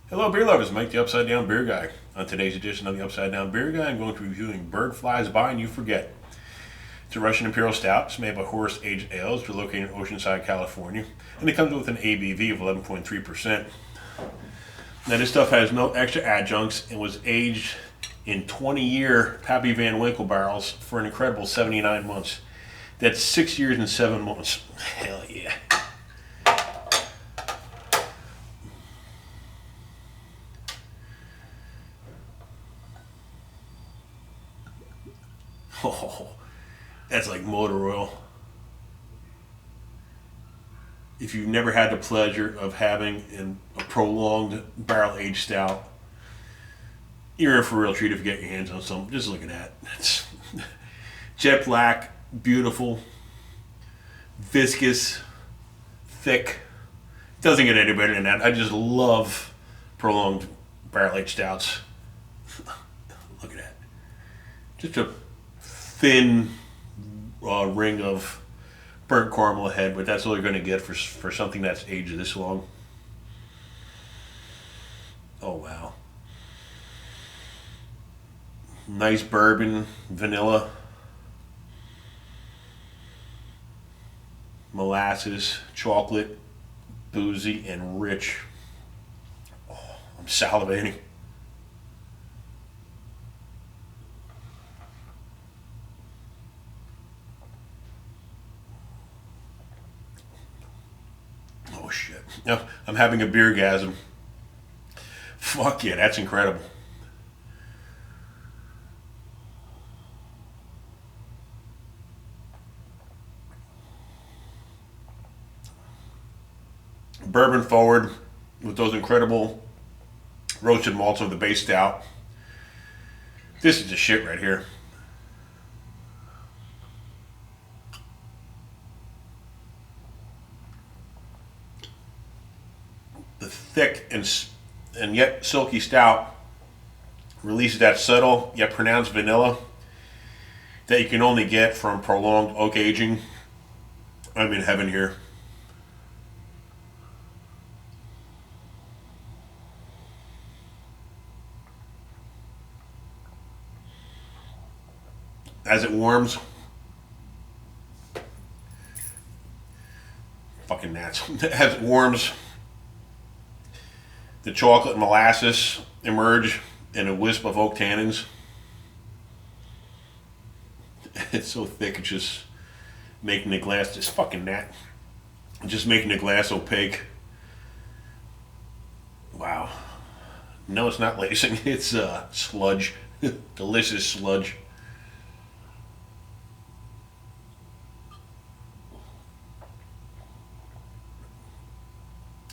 Hello, beer lovers. Mike, the Upside Down Beer Guy. On today's edition of the Upside Down Beer Guy, I'm going to be reviewing Bird Flies By and You Forget. It's a Russian Imperial Stout. It's made by Horus Aged Ales. They're located in Oceanside, California. And it comes with an ABV of 11.3%. Now, this stuff has no extra adjuncts and was aged in 20-year Pappy Van Winkle barrels for an incredible 79 months. That's 6 years and 7 months. Hell yeah. Oh, that's like motor oil. If you've never had the pleasure of having a prolonged barrel aged stout, you're in for a real treat if you get your hands on some. Just look at that. It's jet black, beautiful, viscous, thick. Doesn't get any better than that. I just love prolonged barrel aged stouts. Look at that. Just a thin ring of burnt caramel ahead, but that's all you're going to get for something that's aged this long. Oh wow. Nice bourbon, vanilla, molasses, chocolate, boozy, and rich. Oh, I'm salivating. Oh shit. No, I'm having a beer gasm. Fuck yeah, that's incredible. Bourbon forward with those incredible roasted malts of the base stout. This is the shit right here. The thick and yet silky stout releases that subtle yet pronounced vanilla that you can only get from prolonged oak aging. I'm in heaven here. As it warms, fucking gnats. As it warms, the chocolate and molasses emerge in a wisp of oak tannins. It's so thick, it's just making the glass, this fucking gnat, just making the glass opaque. Wow. No, it's not lacing, it's sludge. Delicious sludge.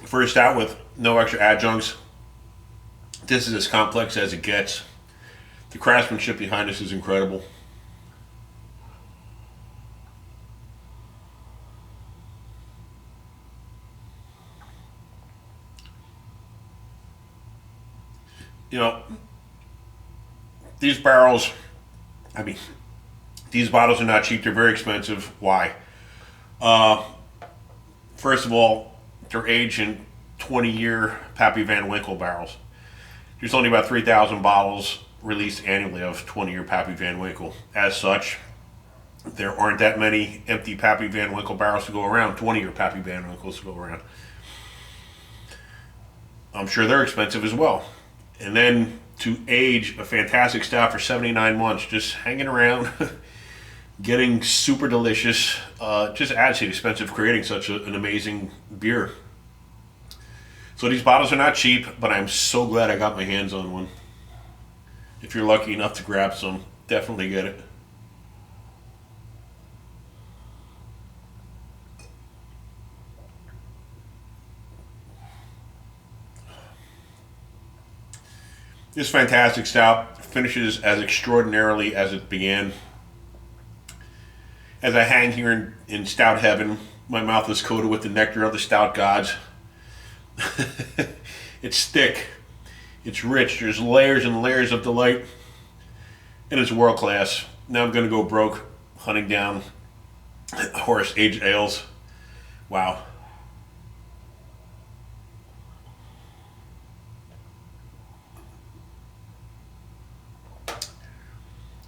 For a stout with no extra adjuncts, this is as complex as it gets. The craftsmanship behind this is incredible. You know, these barrels, I mean, these bottles are not cheap. They're very expensive. Why? Uh, First of all, they're aged in 20-year Pappy Van Winkle barrels. There's only about 3,000 bottles released annually of 20-year Pappy Van Winkle. As such, there aren't that many empty Pappy Van Winkle barrels to go around, 20-year Pappy Van Winkles to go around. I'm sure they're expensive as well. And then to age a fantastic stout for 79 months, just hanging around, getting super delicious, just adds to the expense of creating such an amazing beer. So these bottles are not cheap, but I'm so glad I got my hands on one. If you're lucky enough to grab some, definitely get it. This fantastic stout finishes as extraordinarily as it began. As I hang here in stout heaven, my mouth is coated with the nectar of the stout gods. It's thick, it's rich, there's layers and layers of delight, and it's world class. Now I'm going to go broke hunting down Horus Aged Ales. Wow.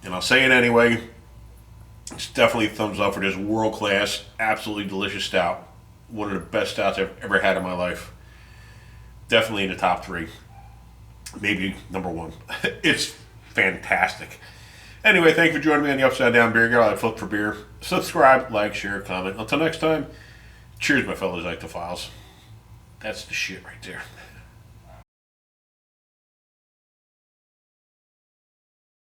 and I'll say it anyway. It's definitely a thumbs up for this world-class, absolutely delicious stout. One of the best stouts I've ever had in my life. Definitely in the top 3. Maybe number 1. It's fantastic. Anyway, thank you for joining me on the Upside Down Beer Guy. I flip for beer. Subscribe, like, share, comment. Until next time, cheers, my fellow Ectophiles. That's the shit right there.